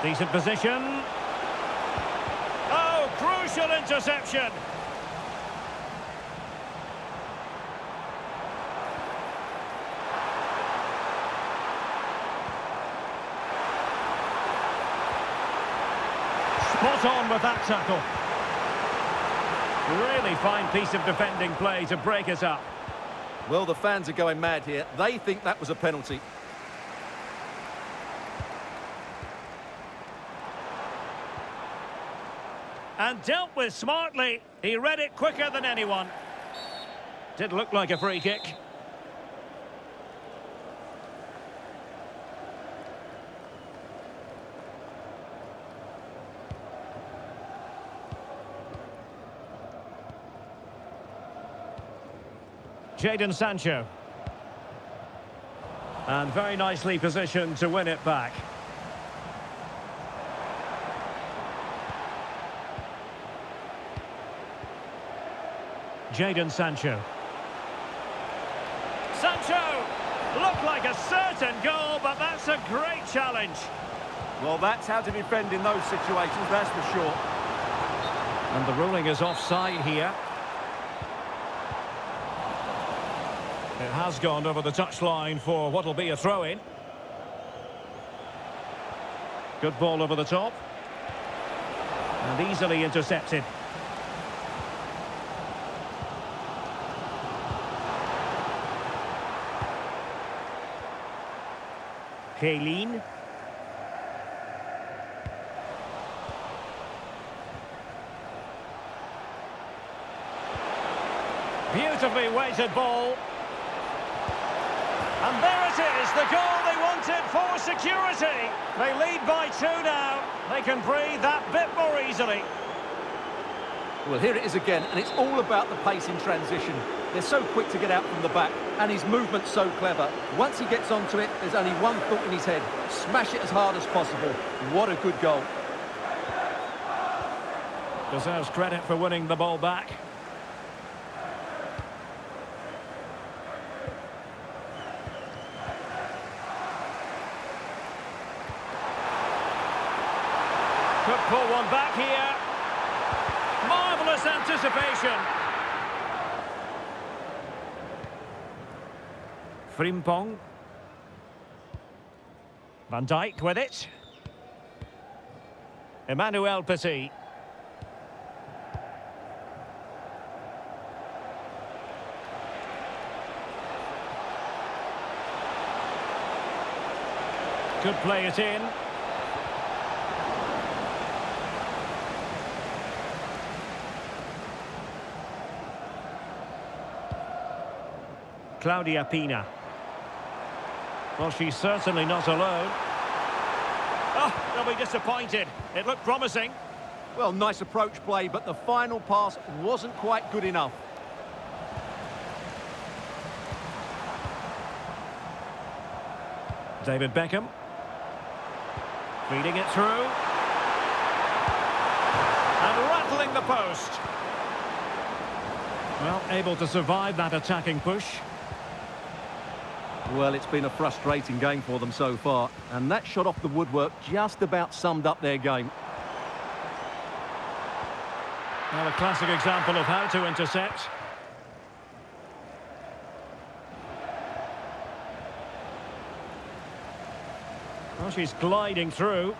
Decent position. Oh, crucial interception. Spot on with that tackle. Really fine piece of defending play to break us up. Well, the fans are going mad here. They think that was a penalty. And dealt with smartly. He read it quicker than anyone. Did look like a free kick. Jadon Sancho. And very nicely positioned to win it back. Jadon Sancho. Sancho! Looked like a certain goal, but that's a great challenge. Well, that's how to defend in those situations, that's for sure. And the ruling is offside here. It has gone over the touchline for what will be a throw-in. Good ball over the top. And easily intercepted. Kaylin. Beautifully weighted ball. And there it is, the goal they wanted for security. They lead by 2 now. They can breathe that bit more easily. Well, here it is again, and it's all about the pace in transition. They're so quick to get out from the back, and his movement's so clever. Once he gets onto it, there's only one thought in his head. Smash it as hard as possible. What a good goal. Deserves credit for winning the ball back. Could pull one back here. Marvellous anticipation. Frimpong. Van Dijk with it. Emmanuel Petit. Could play it in. Claudia Pina. Well, she's certainly not alone. Oh, they'll be disappointed. It looked promising. Well, nice approach play, but the final pass wasn't quite good enough. David Beckham. Feeding it through. And rattling the post. Well, able to survive that attacking push. Well, it's been a frustrating game for them so far, and that shot off the woodwork just about summed up their game. Well, a classic example of how to intercept. Well, she's gliding through.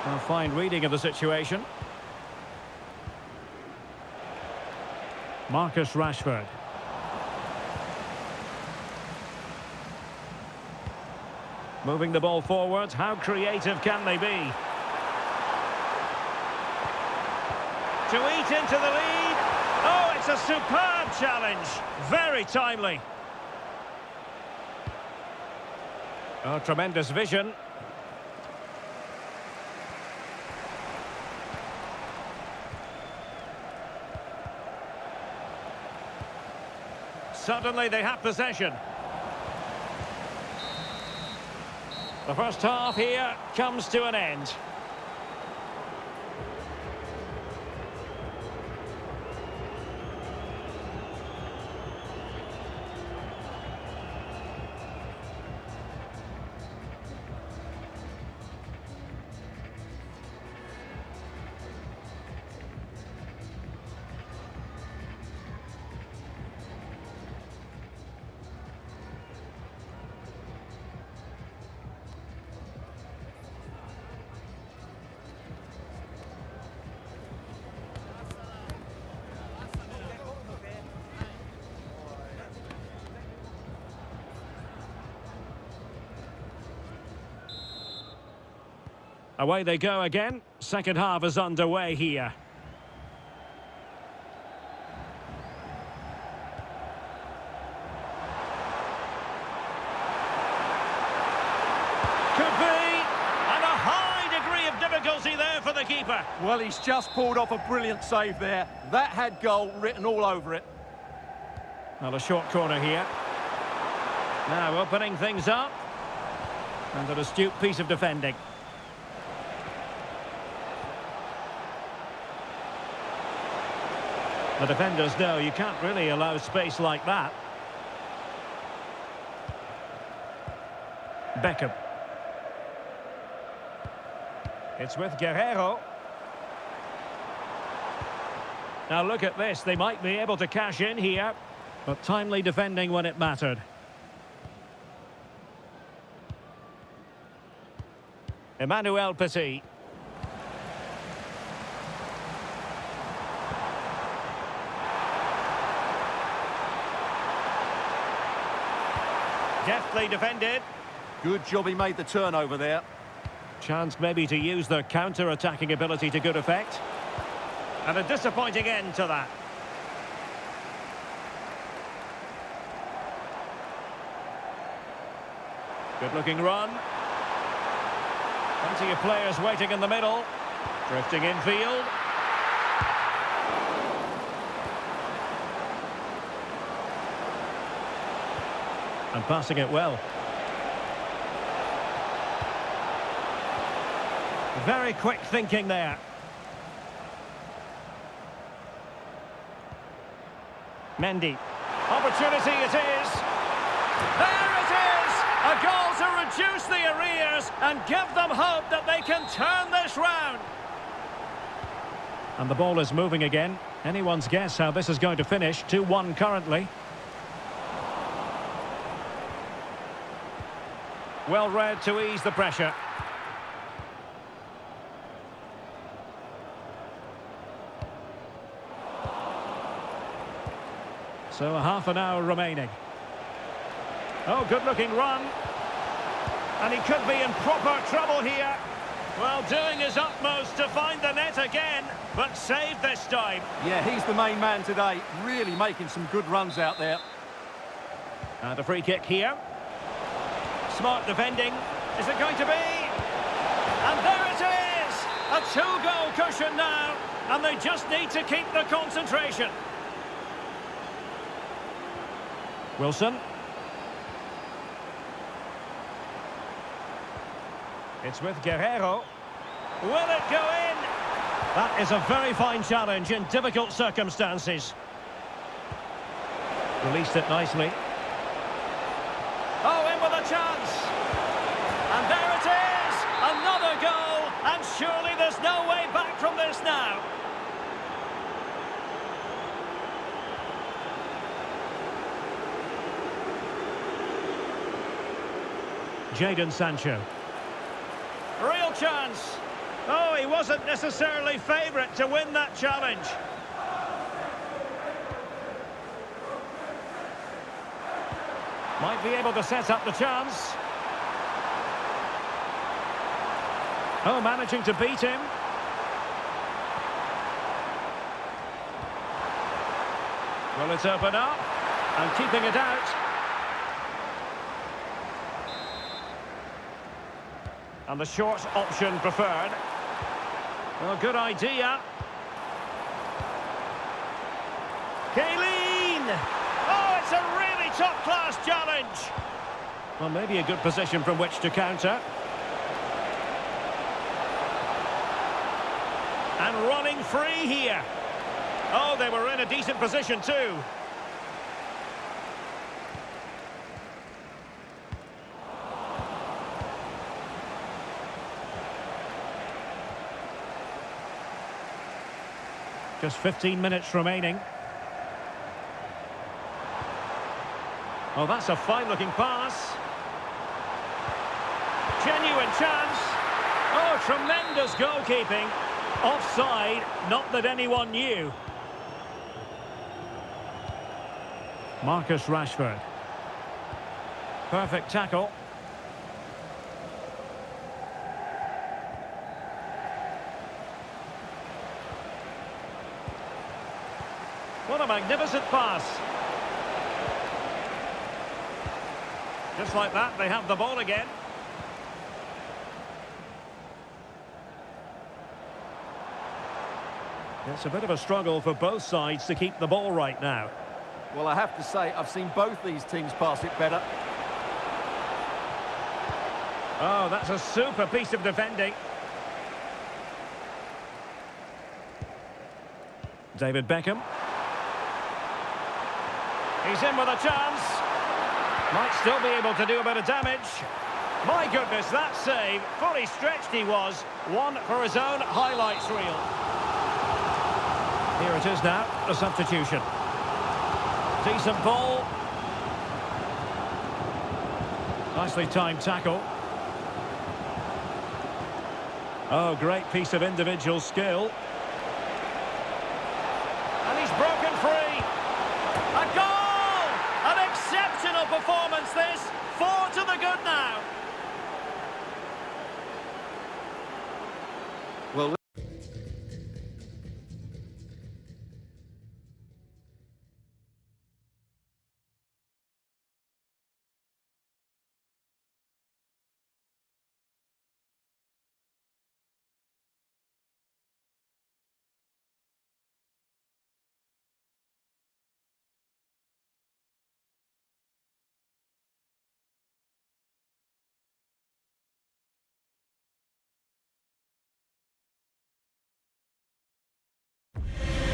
A fine reading of the situation. Marcus Rashford. Moving the ball forward. How creative can they be? To eat into the lead. Oh, it's a superb challenge. Very timely. Oh, tremendous vision. Suddenly they have possession. The first half here comes to an end. Away they go again. Second half is underway here. Could be. And a high degree of difficulty there for the keeper. Well, he's just pulled off a brilliant save there. That had goal written all over it. Well, a short corner here. Now opening things up. And an astute piece of defending. The defenders know you can't really allow space like that. Beckham. It's with Guerrero. Now look at this. They might be able to cash in here. But timely defending when it mattered. Emmanuel Petit. Deftly defended. Good job he made the turnover there. Chance maybe to use their counter-attacking ability to good effect. And a disappointing end to that. Good-looking run. Plenty of players waiting in the middle. Drifting infield. And passing it well. Very quick thinking there. Mendy. Opportunity it is. There it is! A goal to reduce the arrears and give them hope that they can turn this round. And the ball is moving again. Anyone's guess how this is going to finish. 2-1 currently. Well read to ease the pressure. So a half an hour remaining. Oh, good-looking run. And he could be in proper trouble here. Well, doing his utmost to find the net again, but saved this time. Yeah, he's the main man today. Really making some good runs out there. And a free kick here. Smart defending. Is it going to be? And there it is! A two-goal cushion now. And they just need to keep the concentration. Wilson. It's with Guerrero. Will it go in? That is a very fine challenge in difficult circumstances. Released it nicely. Oh, in with a chance. And there it is! Another goal! And surely there's no way back from this now. Jadon Sancho. Real chance. Oh, he wasn't necessarily favourite to win that challenge. Might be able to set up the chance. Oh, managing to beat him. Will it open up? And keeping it out. And the short option preferred. Well, good idea. Kaylin! Oh, it's a really top-class challenge. Well, maybe a good position from which to counter. And running free here. Oh, they were in a decent position too. Just 15 minutes remaining. Oh, that's a fine-looking pass. Genuine chance. Oh, tremendous goalkeeping. Offside, not that anyone knew. Marcus Rashford. Perfect tackle. a magnificent pass. Just like that, they have the ball again. It's a bit of a struggle for both sides to keep the ball right now. Well, I have to say, I've seen both these teams pass it better. Oh, that's a super piece of defending. David Beckham. He's in with a chance. Might still be able to do a bit of damage. My goodness, that save. Fully stretched he was. One for his own highlights reel. Here it is now, the substitution. Decent ball. Nicely timed tackle. Oh, great piece of individual skill. And he's broken free. A goal! An exceptional performance this. 4 to the good now. Well,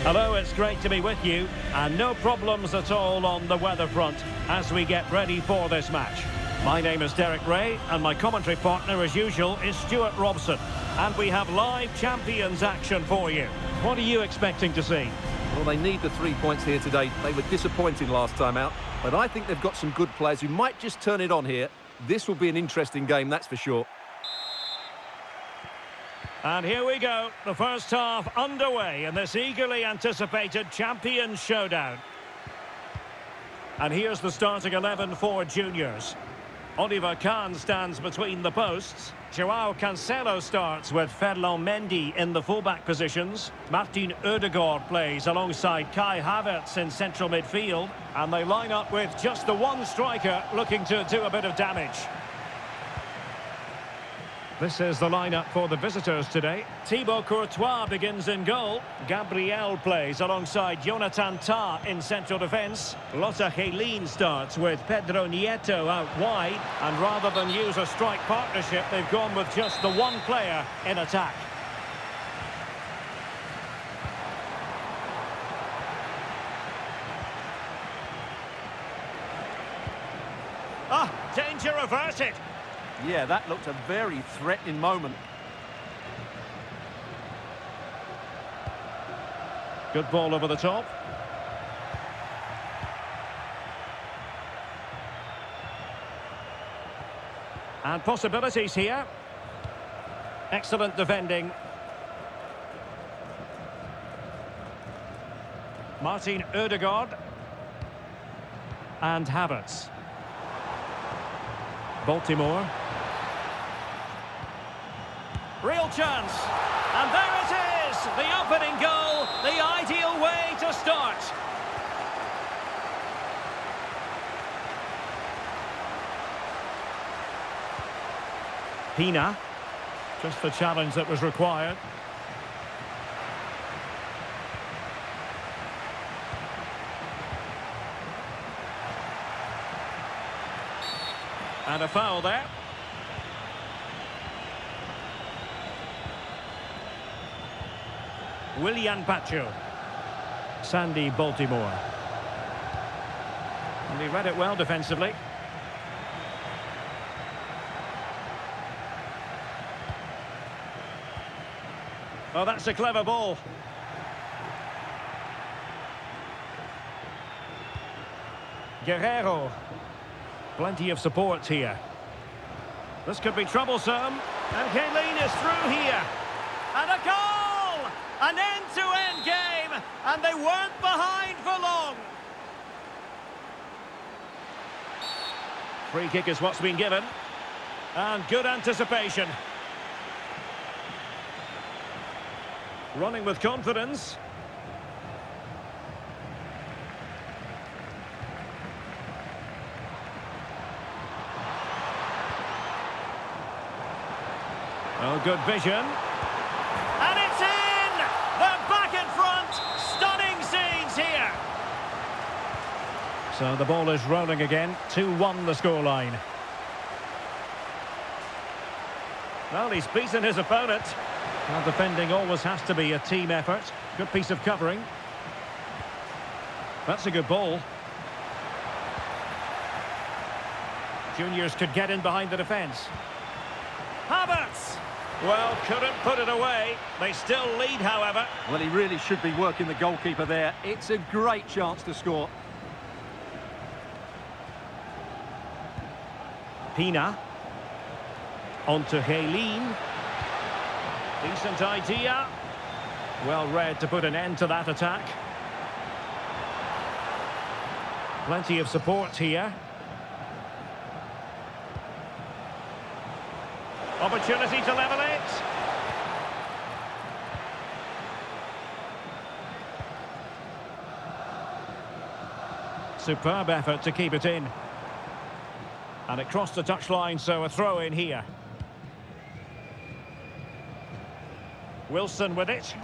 Hello, it's great to be with you, and no problems at all on the weather front as we get ready for this match. My name is Derek Ray, and my commentary partner, as usual, is Stuart Robson. And we have live Champions action for you. What are you expecting to see? well, they need the 3 points here today. They were disappointing last time out, but I think they've got some good players who might just turn it on here. This will be an interesting game, that's for sure. And here we go, the first half underway in this eagerly anticipated Champions showdown. And here's the starting 11 for juniors. Oliver Kahn stands between the posts. Joao Cancelo starts with Ferland Mendy in the fullback positions. Martin Ødegaard plays alongside Kai Havertz in central midfield. And they line up with just the one striker looking to do a bit of damage. This is the lineup for the visitors today. Thibaut Courtois begins in goal. Gabriel plays alongside Jonathan Tah in central defence. Lotta Helin starts with Pedro Nieto out wide. And rather than use a strike partnership, they've gone with just the one player in attack. Ah, danger averted. Yeah, that looked a very threatening moment. Good ball over the top. And possibilities here. Excellent defending. Martin Ødegaard. And Havertz. Baltimore. Real chance. And there it is. The opening goal. The ideal way to start. Pina. Just the challenge that was required. And a foul there. Willian Pacho. Sandy Baltimore. And he read it well defensively. Oh, that's a clever ball. Guerrero. Plenty of support here. This could be troublesome. And Helin is through here. And a goal! An end-to-end game. And they weren't behind for long. Free kick is what's been given. And good anticipation. Running with confidence. Oh, good vision. And it's in! They're back in front! Stunning scenes here! So the ball is rolling again. 2-1 the scoreline. Well, he's beaten his opponent. Well, defending always has to be a team effort. Good piece of covering. That's a good ball. Juniors could get in behind the defence. Havertz! Well, couldn't put it away. They still lead, however. Well, he really should be working the goalkeeper there. It's a great chance to score. Pina. On to Helin. Decent idea. Well read to put an end to that attack. Plenty of support here. Opportunity to level it. Superb effort to keep it in. And it crossed the touchline, so a throw in here. Wilson with it.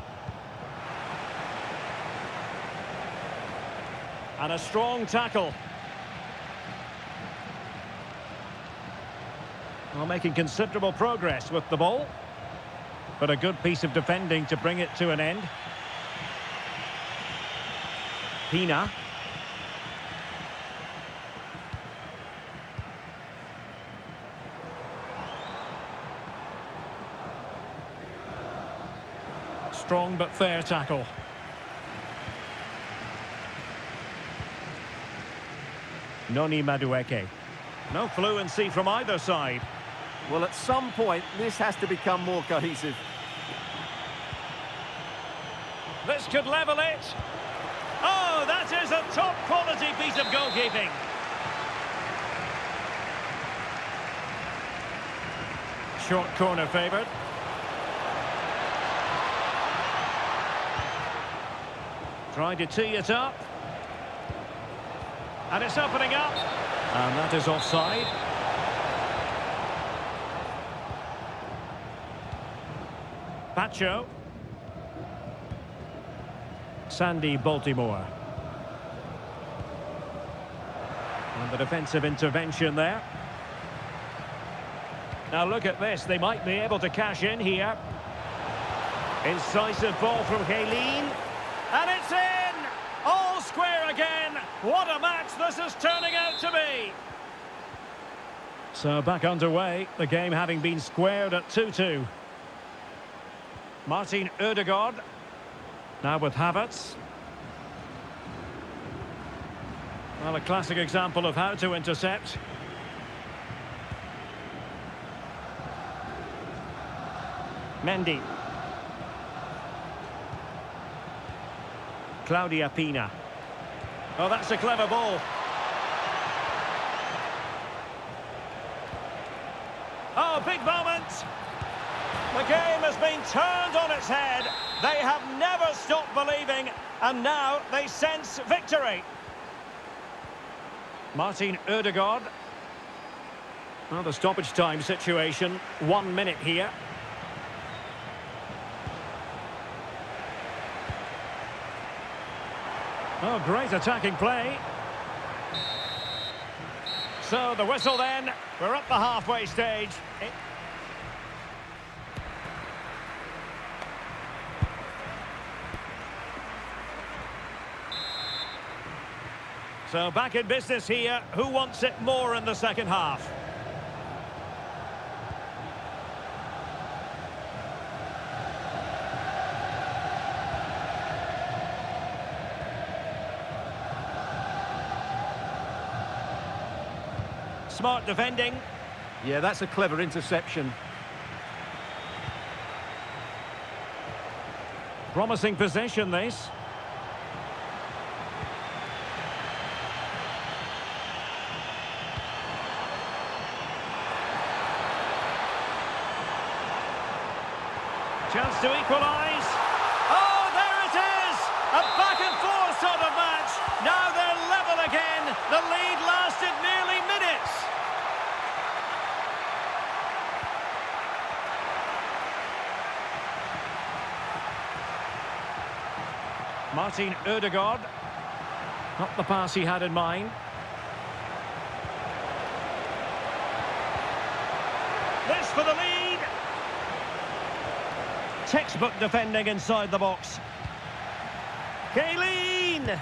And a strong tackle. Well, making considerable progress with the ball. But a good piece of defending to bring it to an end. Pina. Strong but fair tackle. Noni Madueke. No fluency from either side. Well, at some point, this has to become more cohesive. This could level it. Oh, that is a top-quality piece of goalkeeping. Short corner favoured. Trying to tee it up. And it's opening up. And that is offside. Pacho. Sandy Baltimore. And the defensive intervention there. Now look at this. They might be able to cash in here. Incisive ball from Helin. And it's in! All square again. What a match this is turning out to be. So back underway. The game having been squared at 2-2. Martin Ødegaard. Now with Havertz. Well, a classic example of how to intercept. Mendy. Claudia Pina. Oh, that's a clever ball. Oh, big moment. The game has been turned on its head. They have never stopped believing, and now they sense victory. Martin Ødegaard. Well, the stoppage time situation. 1 minute here. Oh, great attacking play. So the whistle then. We're at the halfway stage. So back in business here. Who wants it more in the second half? Smart defending. Yeah, that's a clever interception. Promising possession, this. Chance to equalise. Oh, there it is! A back-and-forth sort of match. Now they're level again. The lead lasted nearly minutes. Martin Ødegaard. Not the pass he had in mind. This for the lead. Textbook defending inside the box. Kayleen!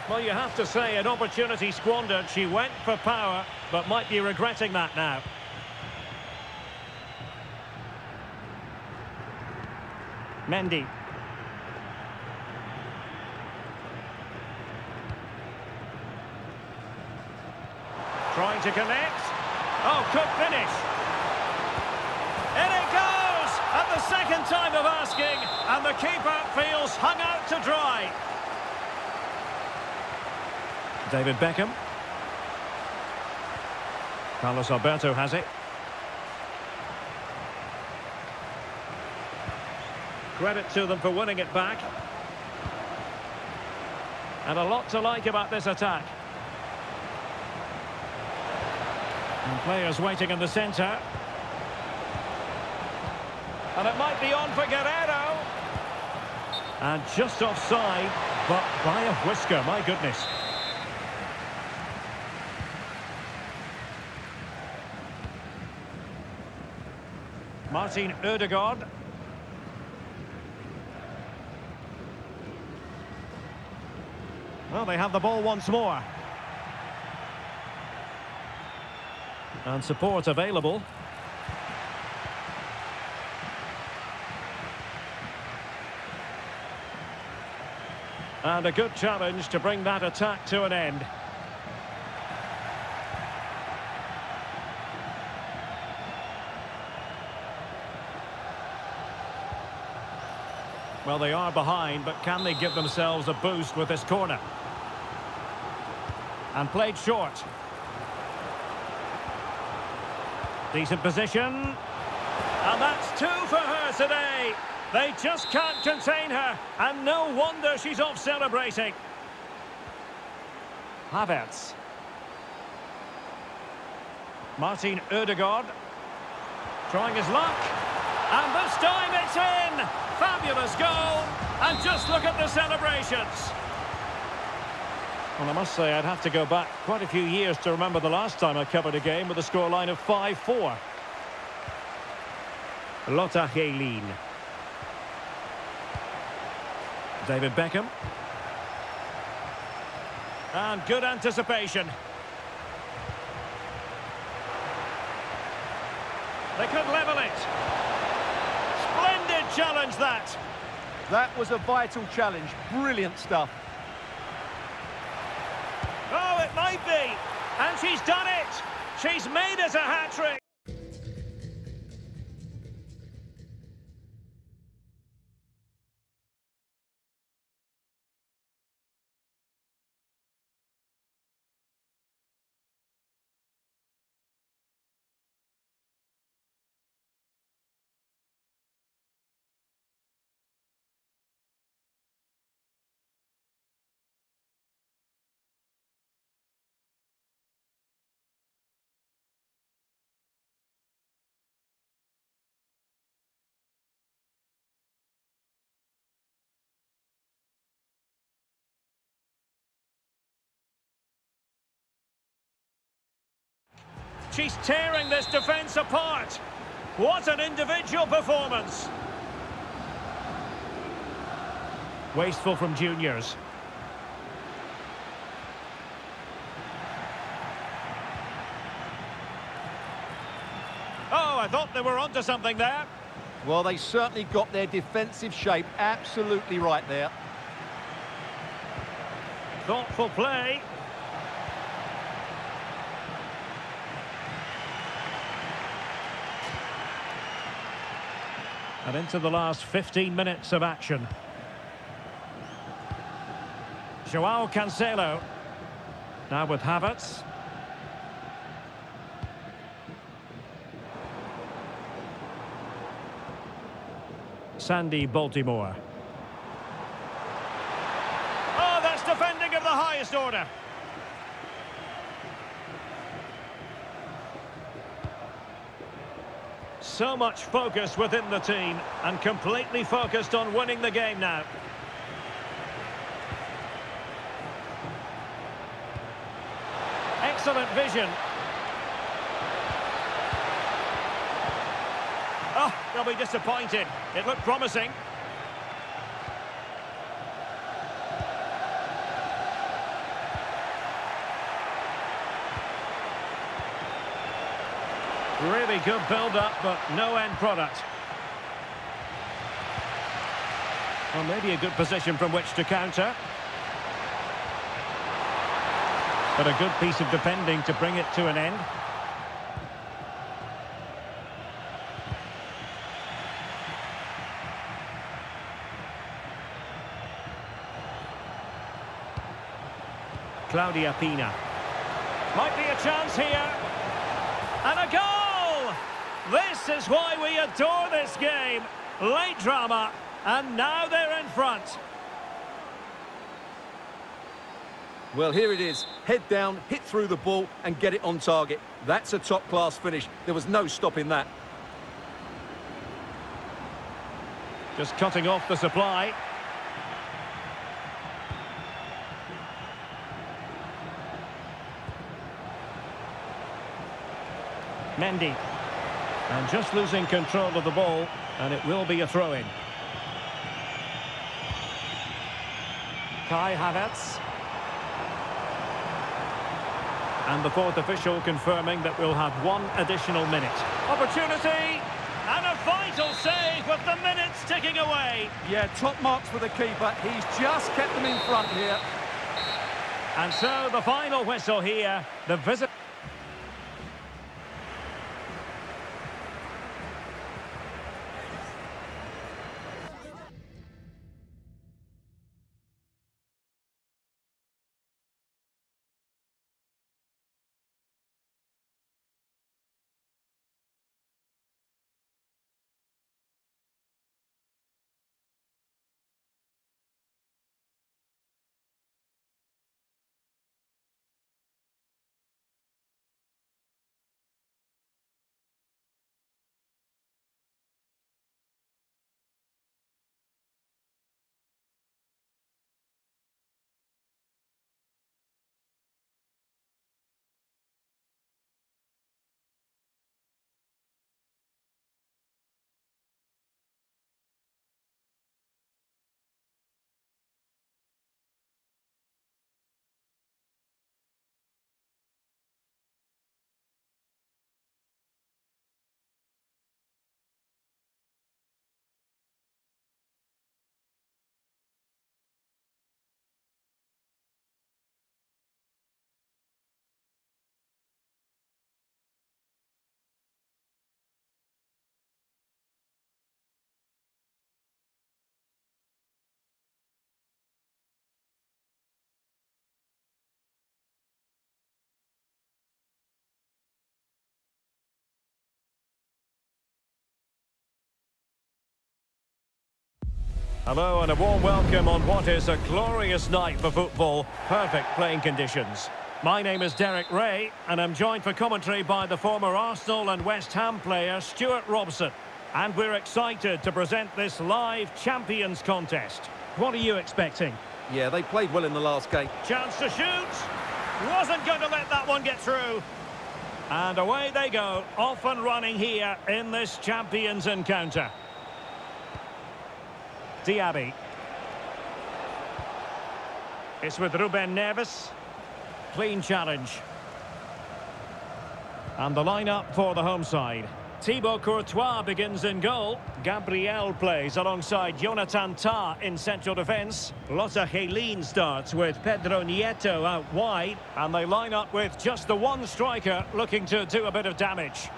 Well, you have to say, an opportunity squandered. She went for power, but might be regretting that now. Mendy. Trying to connect. Oh, could finish. In it goes! At the second time of asking, and the keeper feels hung out to dry. David Beckham. Carlos Alberto has it. Credit to them for winning it back. And a lot to like about this attack. And players waiting in the centre. And it might be on for Guerrero. And just offside, but by a whisker, my goodness. Martin Ødegaard. Well, they have the ball once more. And support available. And a good challenge to bring that attack to an end. Well, they are behind, but can they give themselves a boost with this corner? And played short. Decent position. And that's two for her today. They just can't contain her. And no wonder she's off celebrating. Havertz. Martin Ødegaard. Trying his luck. And this time it's in. Fabulous goal. And just look at the celebrations. Well, I must say, I'd have to go back quite a few years to remember the last time I covered a game with a scoreline of 5-4. Lotta Kayleen. David Beckham. And good anticipation. They could level it. Splendid challenge, that. That was a vital challenge. Brilliant stuff. Oh, it might be. And she's done it. She's made it a hat-trick. She's tearing this defence apart. What an individual performance. Wasteful from juniors. Oh, I thought they were onto something there. Well, they certainly got their defensive shape absolutely right there. Thoughtful play. And into the last 15 minutes of action. Joao Cancelo. Now with Havertz. Sandy Baltimore. Oh, that's defending of the highest order. So much focus within the team, and completely focused on winning the game now. excellent vision. Oh, they'll be disappointed. It looked promising. Really good build-up, but no end product. Well, maybe a good position from which to counter. But a good piece of defending to bring it to an end. Claudia Pina. Might be a chance here. And a goal! This is why we adore this game. Late drama, and now they're in front. Well, here it is. Head down, hit through the ball and get it on target. That's a top-class finish. There was no stopping that. Just cutting off the supply. Mendy. And just losing control of the ball, and it will be a throw-in. Kai Havertz. And the fourth official confirming that we'll have one additional minute. Opportunity! And a vital save with the minutes ticking away. Yeah, top marks for the keeper. He's just kept them in front here. And so the final whistle here. The visit. Hello and a warm welcome on what is a glorious night for football. Perfect playing conditions. My name is Derek Ray and I'm joined for commentary by the former Arsenal and West Ham player Stuart Robson. And we're excited to present this live Champions contest. What are you expecting? Yeah, they played well in the last game. Chance to shoot. Wasn't going to let that one get through. And away they go, off and running here in this Champions encounter. Diaby. It's with Ruben Neves. Clean challenge. And the lineup for the home side. Thibaut Courtois begins in goal. Gabriel plays alongside Jonathan Tah in central defence. Lotta Helin starts with Pedro Nieto out wide. And they line up with just the one striker looking to do a bit of damage.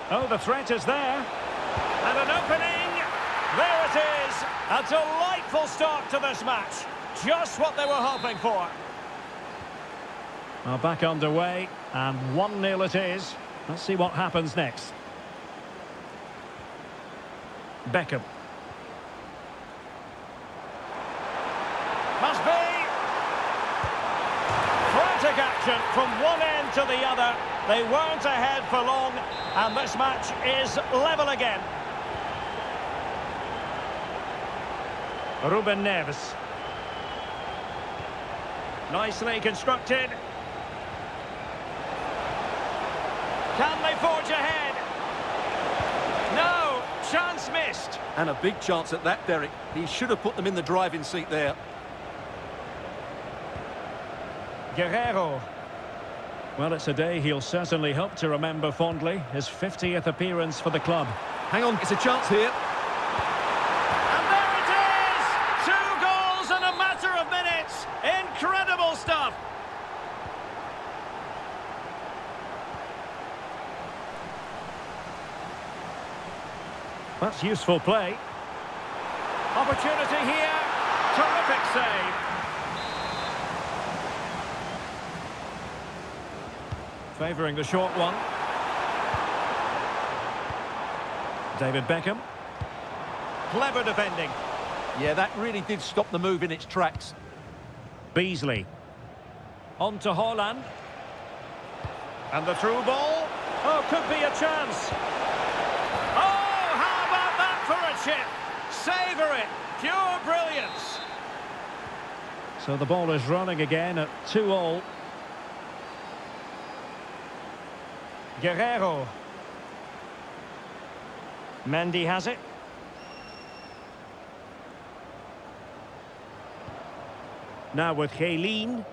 Oh, the threat is there. And an opening. There it is. A delightful start to this match. Just what they were hoping for. Well, back underway. And 1-0 it is. Let's see what happens next. Beckham. Must be. Frantic action from one end to the other. They weren't ahead for long, and this match is level again. Ruben Neves. Nicely constructed. Can they forge ahead? No, chance missed. And a big chance at that, Derek. He should have put them in the driving seat there. Guerrero. Well, it's a day he'll certainly hope to remember fondly. His 50th appearance for the club. Hang on, it's a chance here. And there it is! 2 goals in a matter of minutes. Incredible stuff. That's useful play. Opportunity here. Terrific save. Favouring the short one. David Beckham. Clever defending. Yeah, that really did stop the move in its tracks. Beasley. On to Haaland. And the through ball. Oh, could be a chance. Oh, how about that for a chip? Savour it. Pure brilliance. So the ball is running again at 2-2. Guerrero. Mendy has it. Now with Chiellini.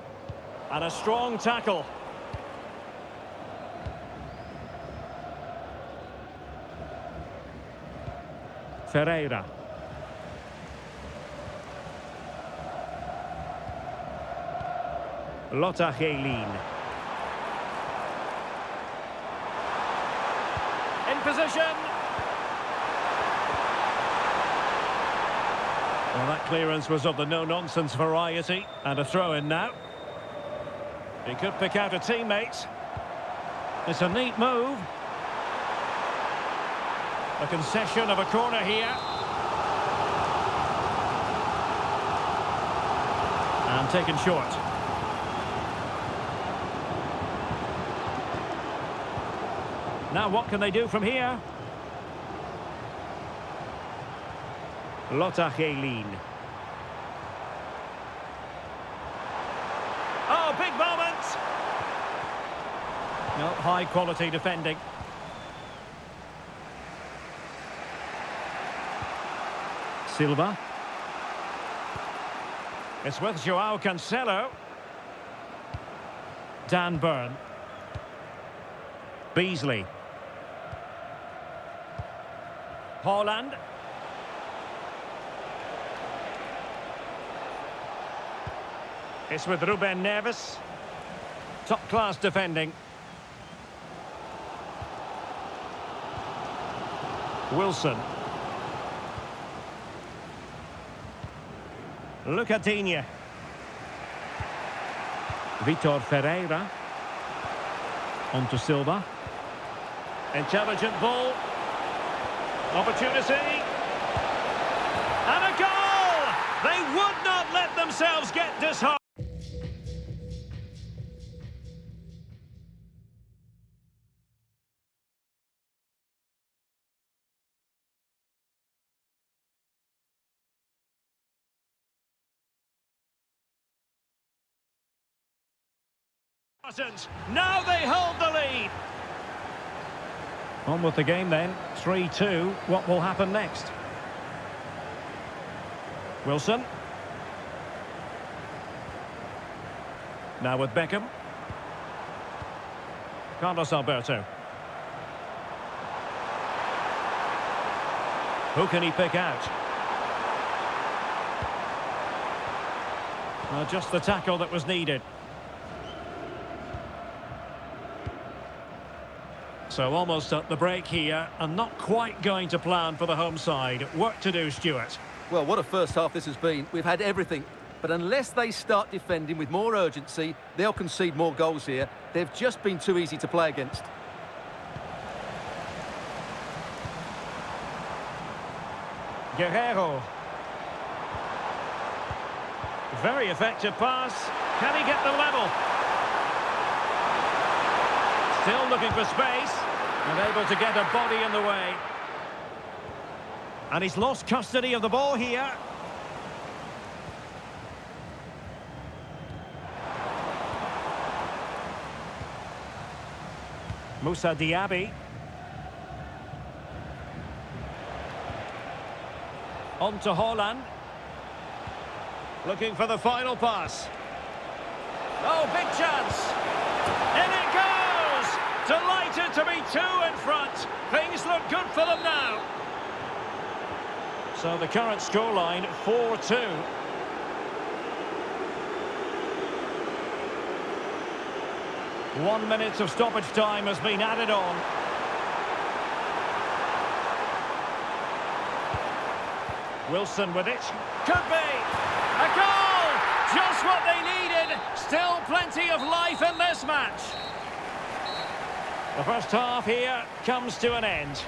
And a strong tackle. Ferreira. Lothar Chiellini. In position. Well, that clearance was of the no-nonsense variety. And a throw-in now. He could pick out a teammate. It's a neat move. A concession of a corner here. And taken short. Now what can they do from here? Lothar Chiellini. Oh, big moment! No, high quality defending. Silva. It's with João Cancelo. Dan Burn. Beasley. Haaland. It's with Ruben Neves. Top-class defending. Wilson. Lucas Digne. Vitor Ferreira. On to Silva. Intelligent ball. Opportunity. And a goal! They would not let themselves get disheartened. Now they hold the lead. On with the game then. 3-2. What will happen next? Wilson. Now with Beckham. Carlos Alberto. Who can he pick out? Well, just the tackle that was needed. So almost at the break here, and not quite going to plan for the home side. Work to do, Stuart. Well, what a first half this has been. We've had everything. But unless they start defending with more urgency, they'll concede more goals here. They've just been too easy to play against. Guerrero. Very effective pass. Can he get the level? Still looking for space, and able to get a body in the way. And he's lost custody of the ball here. Moussa Diaby. On to Haaland. Looking for the final pass. Oh, big chance. In it goes! Delighted to be two in front. Things look good for them now. So the current scoreline, 4-2. One minute of stoppage time has been added on. Wilson with it. Could be. A goal! Just what they needed. Still plenty of life in this match. The first half here comes to an end.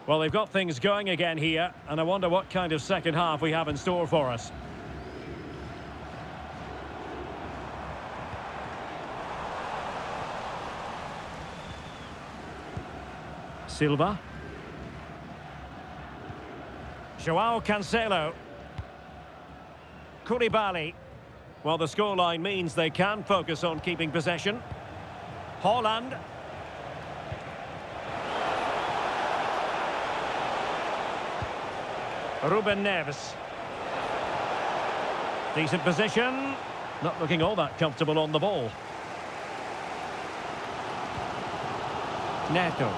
Well, they've got things going again here, and I wonder what kind of second half we have in store for us. Silva. Joao Cancelo. Koulibaly. Well, the scoreline means they can focus on keeping possession. Haaland. Ruben Neves. Decent position. Not looking all that comfortable on the ball. Neto.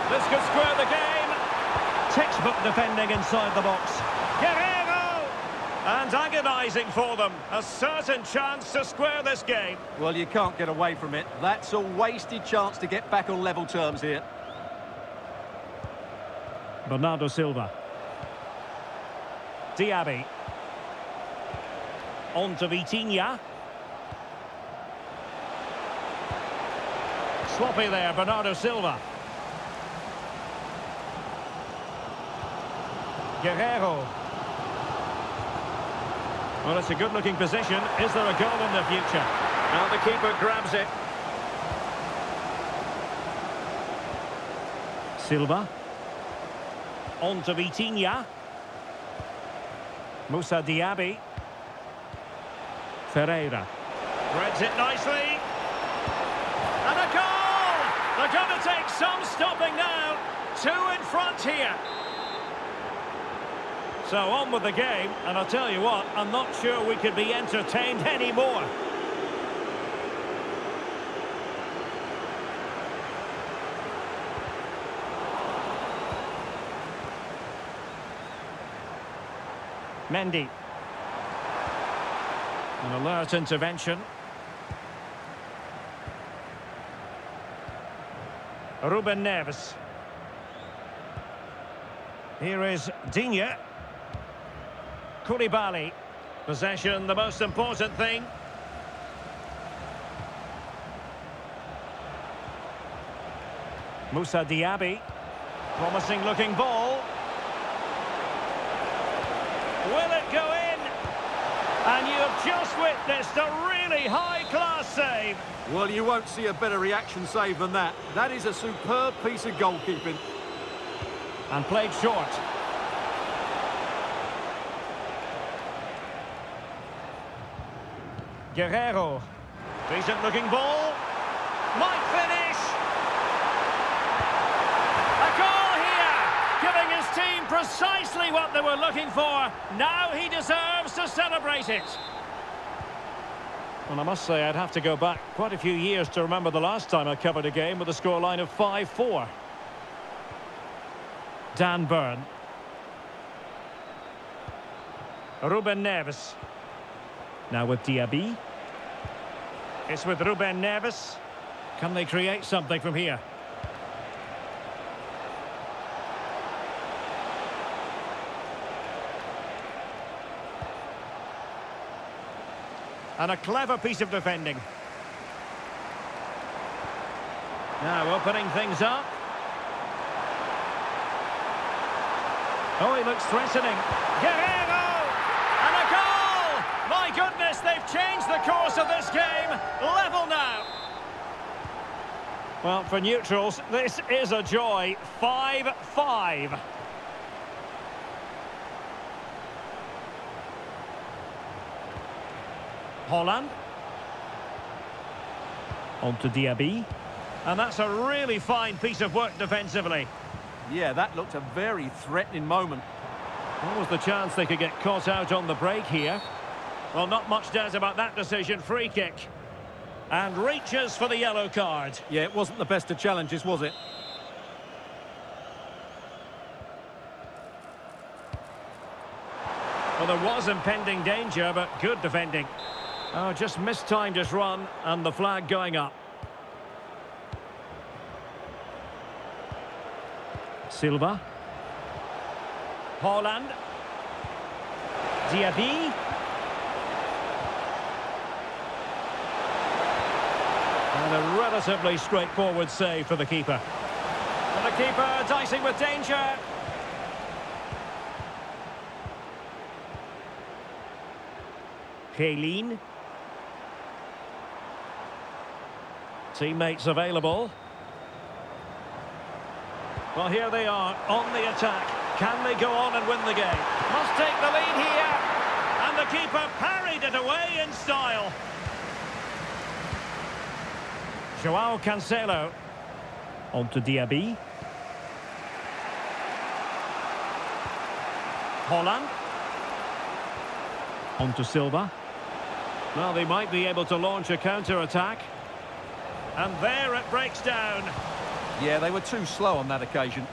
This could square the game. Textbook defending inside the box. Guerrero! And agonising for them. A certain chance to square this game. Well, you can't get away from it. That's a wasted chance to get back on level terms here. Bernardo Silva. Diaby. On to Vitinha. Sloppy there, Bernardo Silva. Guerrero. Well, it's a good-looking position. Is there a goal in the future? Now the keeper grabs it. Silva. On to Vitinha. Moussa Diaby. Ferreira. Threads it nicely. And a goal! They're going to take some stopping now. Two in front here. So on with the game, and I'll tell you what, I'm not sure we could be entertained anymore. Mendy. An alert intervention. Ruben Neves. Here is Digne. Koulibaly. Possession, the most important thing. Moussa Diaby. Promising looking ball. Will it go in? And you have just witnessed a really high-class save. Well, you won't see a better reaction save than that. That is a superb piece of goalkeeping. And played short. Guerrero. Decent looking ball. Might finish. A goal here. Giving his team precisely what they were looking for. Now he deserves to celebrate it. Well, I must say I'd have to go back quite a few years to remember the last time I covered a game with a scoreline of 5-4. Dan Burn. Ruben Neves. Now with Diaby. It's with Ruben Neves. Can they create something from here? And a clever piece of defending. Now opening things up. Oh, he looks threatening. Guerrero! And a goal! My goodness, they've changed the course of this game. Level now. Well, for neutrals, this is a joy. 5-5. Holland. On to Diaby. And that's a really fine piece of work defensively. Yeah, that looked a very threatening moment. What was the chance they could get caught out on the break here? Well, not much doubt about that decision. Free kick. And reaches for the yellow card. Yeah, it wasn't the best of challenges, was it? Well, there was impending danger, but good defending. Oh, just mistimed his run, and the flag going up. Silva. Holland. Diaby. And a relatively straightforward save for the keeper. And the keeper dicing with danger. Kaylin. Teammates available. Well, here they are on the attack. Can they go on and win the game? Must take the lead here. And the keeper parried it away in style. Joao Cancelo. On to Diaby. Holland. On to Silva. Well, they might be able to launch a counter-attack. And there it breaks down. Yeah, they were too slow on that occasion.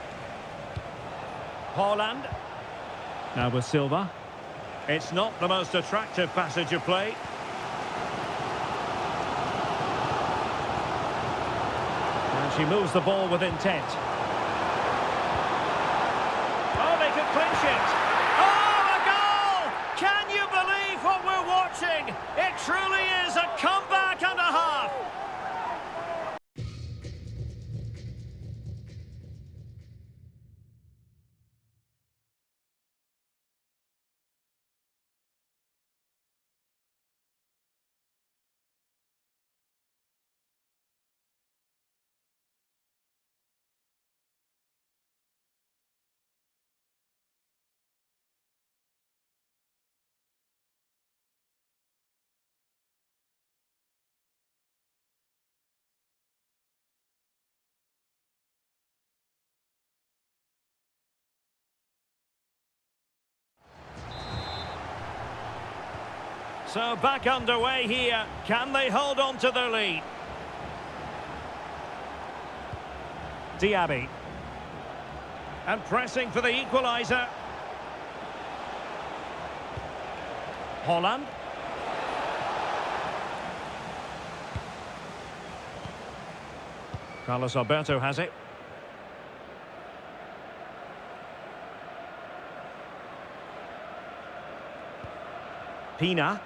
Holland. Now with Silva. It's not the most attractive passage of play. And she moves the ball with intent. Oh, they could clinch it. Oh, a goal! Can you believe what we're watching? It truly is a comeback and a half. So back underway here. Can they hold on to their lead? Diaby. And pressing for the equaliser. Holland. Carlos Alberto has it. Pina.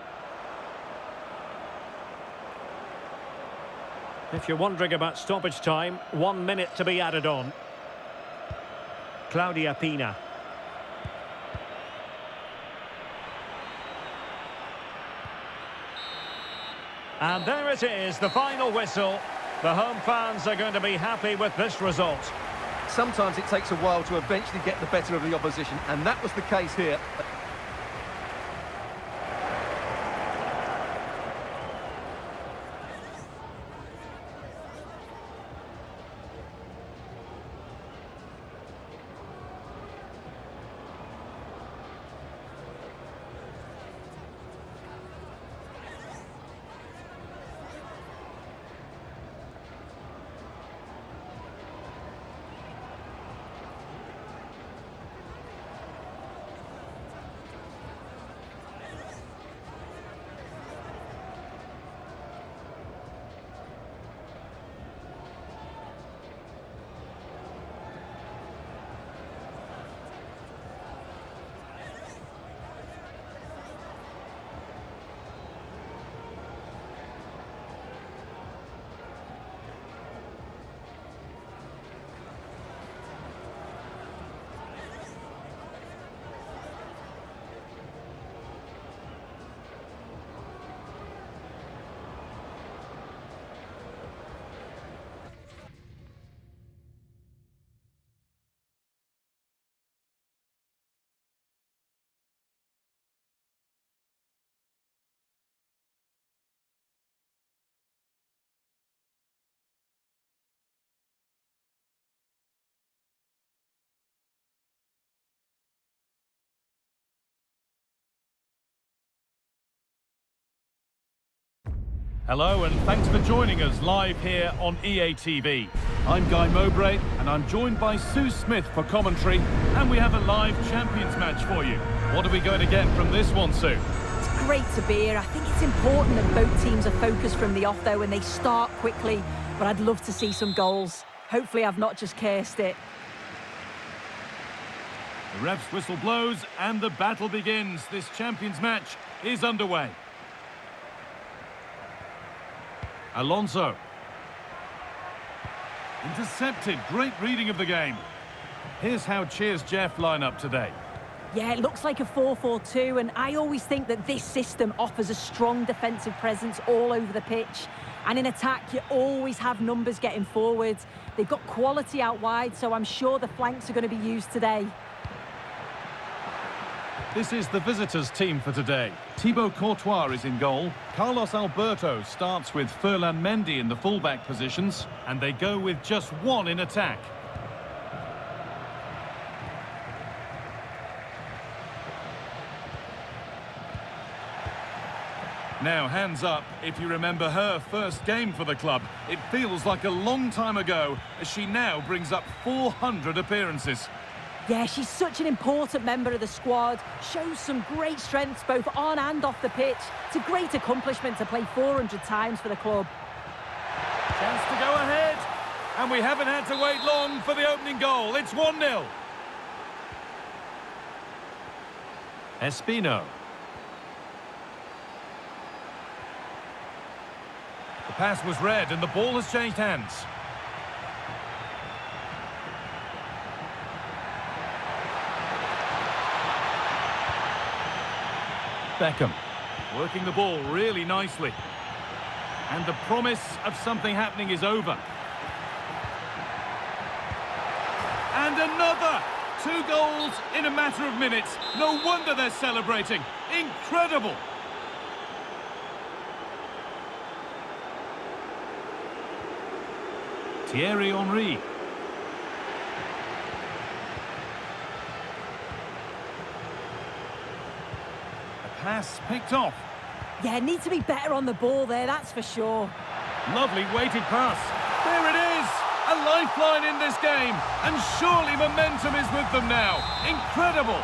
If you're wondering about stoppage time, 1 minute to be added on. Claudia Pina. And there it is, the final whistle. The home fans are going to be happy with this result. Sometimes it takes a while to eventually get the better of the opposition, and that was the case here. Hello and thanks for joining us live here on EA TV. I'm Guy Mowbray and I'm joined by Sue Smith for commentary, and we have a live Champions match for you. What are we going to get from this one, Sue? It's great to be here. I think it's important that both teams are focused from the off though and they start quickly, but I'd love to see some goals. Hopefully I've not just cursed it. The ref's whistle blows and the battle begins. This Champions match is underway. Alonso. Intercepted. Great reading of the game. Here's how Cheers Jeff line up today. Yeah, it looks like a 4-4-2, and I always think that this system offers a strong defensive presence all over the pitch. And in attack, you always have numbers getting forward. They've got quality out wide, so I'm sure the flanks are going to be used today. This is the visitors' team for today. Thibaut Courtois is in goal. Carlos Alberto starts with Ferland Mendy in the fullback positions, and they go with just one in attack. Now, hands up if you remember her first game for the club. It feels like a long time ago, as she now brings up 400 appearances. Yeah, she's such an important member of the squad, shows some great strengths both on and off the pitch. It's a great accomplishment to play 400 times for the club. Chance to go ahead, and we haven't had to wait long for the opening goal. It's 1-0. Espino. The pass was read and the ball has changed hands. Beckham working the ball really nicely. And the promise of something happening is over. And another! 2 goals in a matter of minutes. No wonder they're celebrating. Incredible! Thierry Henry. Pass picked off. Yeah, need to be better on the ball there, that's for sure. Lovely weighted pass. There it is! A lifeline in this game. And surely momentum is with them now. Incredible!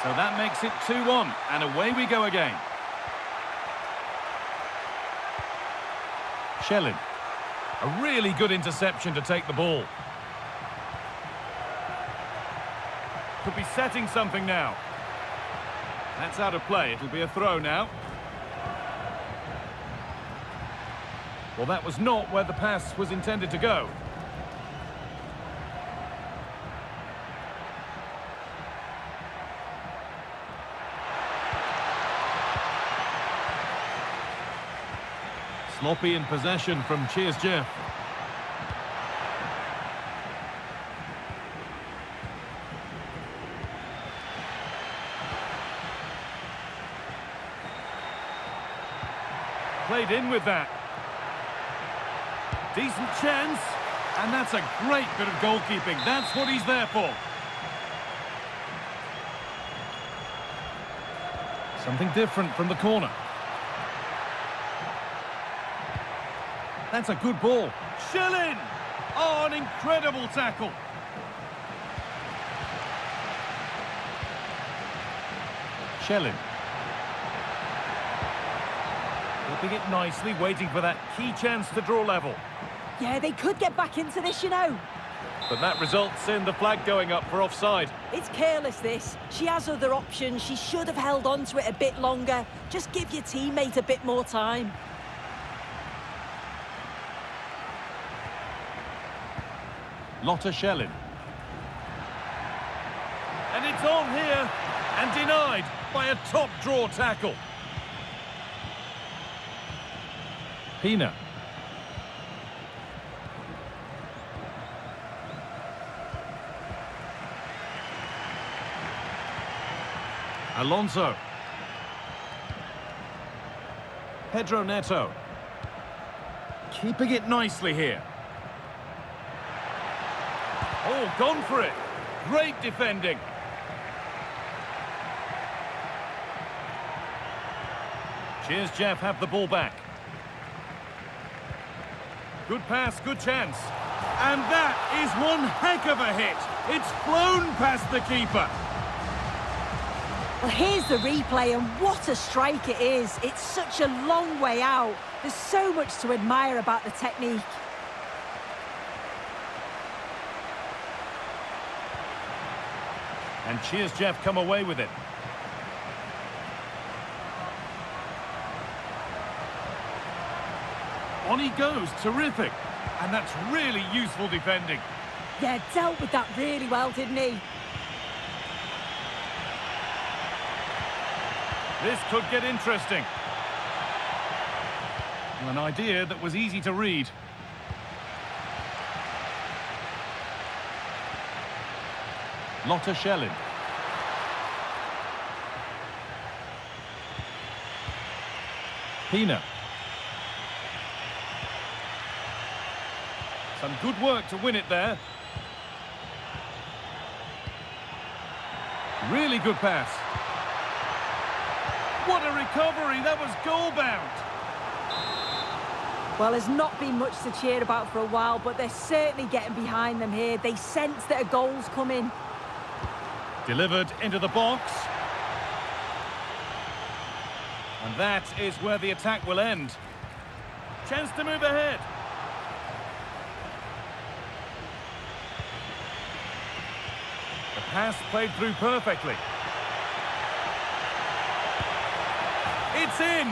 So that makes it 2-1. And away we go again. Shellin. A really good interception to take the ball. Could be setting something now. That's out of play. It'll be a throw now. Well, that was not where the pass was intended to go. Sloppy in possession from Cheers Jeff. Played in with that. Decent chance. And that's a great bit of goalkeeping. That's what he's there for. Something different from the corner. That's a good ball. Shellin! Oh, an incredible tackle. Shellin. Keeping it nicely, waiting for that key chance to draw level. Yeah, they could get back into this, you know. But that results in the flag going up for offside. It's careless, this. She has other options. She should have held on to it a bit longer. Just give your teammate a bit more time. Lotta Shellin. And it's on here, and denied by a top draw tackle. Pina. Alonso. Pedro Neto. Keeping it nicely here. Oh, gone for it. Great defending. Cheers, Jeff, have the ball back. Good pass, good chance. And that is one heck of a hit. It's flown past the keeper. Well, here's the replay, and what a strike it is. It's such a long way out. There's so much to admire about the technique. And Cheers, Jeff come away with it. On he goes, terrific. And that's really useful defending. Yeah, dealt with that really well, didn't he? This could get interesting. An idea that was easy to read. Lotta Schellin. Pina. Some good work to win it there. Really good pass. What a recovery, that was goal-bound. Well, there's not been much to cheer about for a while, but they're certainly getting behind them here. They sense that a goal's coming. Delivered into the box. And that is where the attack will end. Chance to move ahead. The pass played through perfectly. It's in!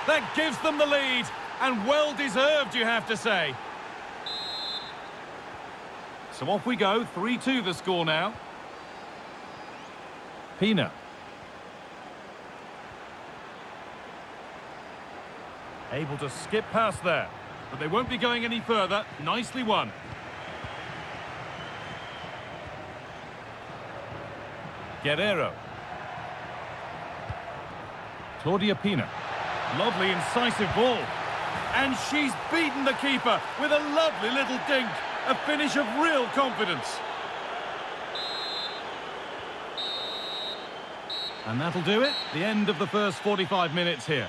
That gives them the lead, and well deserved, you have to say. So off we go, 3-2 the score now. Pina. Able to skip past there, but they won't be going any further. Nicely won. Guerrero. Claudia Pina. Lovely, incisive ball. And she's beaten the keeper with a lovely little dink. A finish of real confidence. And that'll do it. The end of the first 45 minutes here.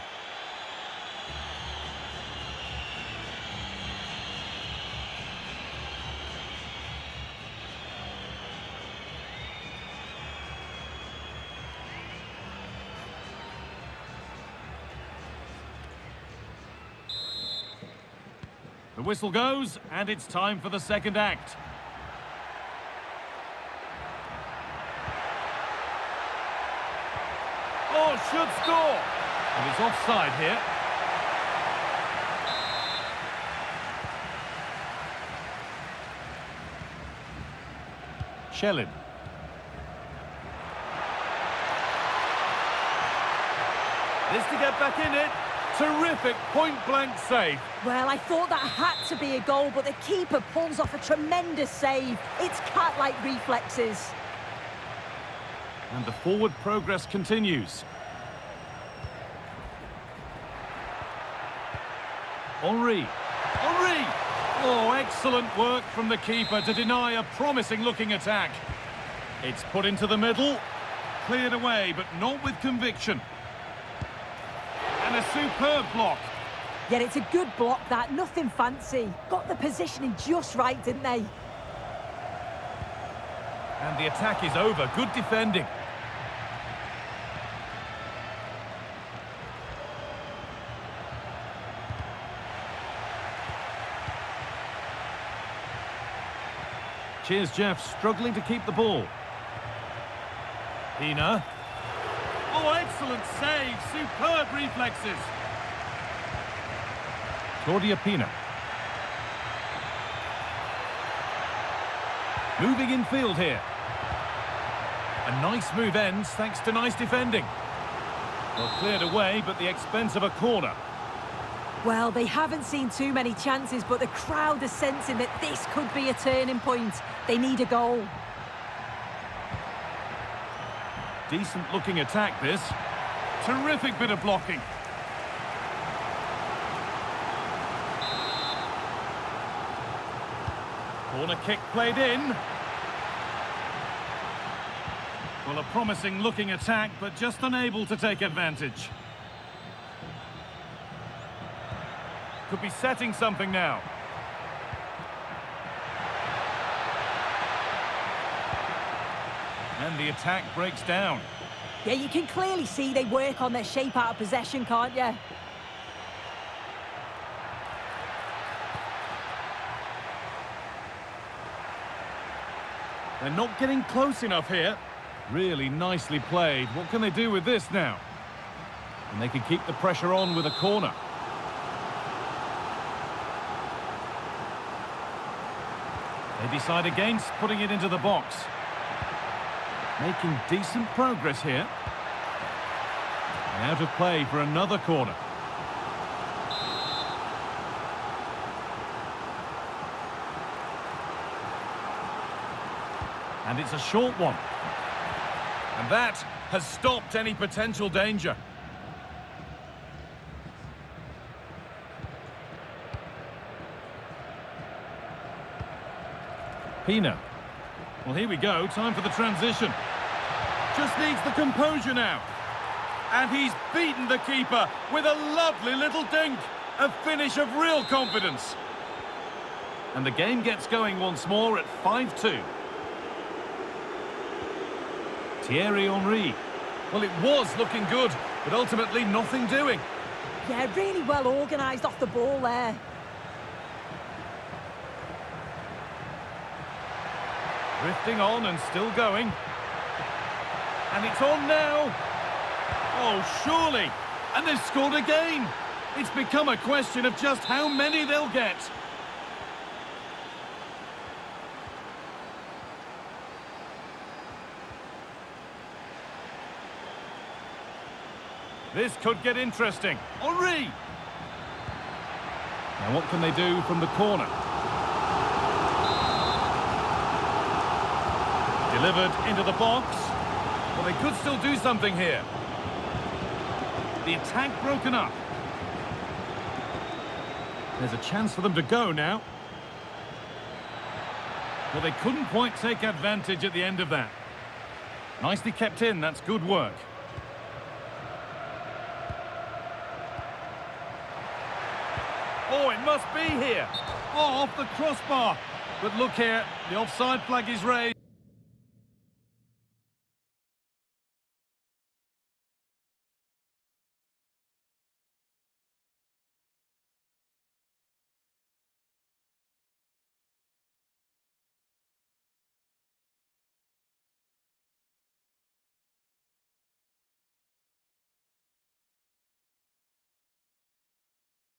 The whistle goes, and it's time for the second act. Oh, should score! And it's offside here. Schellin. This to get back in it. Terrific point-blank save. Well, I thought that had to be a goal, but the keeper pulls off a tremendous save. It's cat-like reflexes. And the forward progress continues. Henry. Henry! Oh, excellent work from the keeper to deny a promising-looking attack. It's put into the middle. Cleared away, but not with conviction. And a superb block. Yet it's a good block, that. Nothing fancy. Got the positioning just right, didn't they? And the attack is over. Good defending. Cheers, Jeff, struggling to keep the ball. Pina. Oh, excellent save. Superb reflexes. Claudia Pina. Moving in field here. A nice move ends thanks to nice defending. Well, cleared away, but the expense of a corner. Well, they haven't seen too many chances, but the crowd are sensing that this could be a turning point. They need a goal. Decent looking attack, this. Terrific bit of blocking. Corner kick played in. Well, a promising looking attack, but just unable to take advantage. Could be setting something now. And the attack breaks down. Yeah, you can clearly see they work on their shape out of possession, can't you? They're not getting close enough here. Really nicely played. What can they do with this now? And they can keep the pressure on with a corner. They decide against putting it into the box. Making decent progress here. And out of play for another corner. And it's a short one. And that has stopped any potential danger. Pina. Well, here we go. Time for the transition. Just needs the composure now. And he's beaten the keeper with a lovely little dink. A finish of real confidence. And the game gets going once more at 5-2. Thierry Henry. Well, it was looking good, but ultimately nothing doing. Yeah, really well organised off the ball there. Drifting on and still going. And it's on now. Oh, surely. And they've scored again. It's become a question of just how many they'll get. This could get interesting. Henry! Now what can they do from the corner? Delivered into the box. Well, they could still do something here. The attack broken up. There's a chance for them to go now. Well, they couldn't quite take advantage at the end of that. Nicely kept in, that's good work. Oh, it must be here. Oh, off the crossbar. But look here, the offside flag is raised.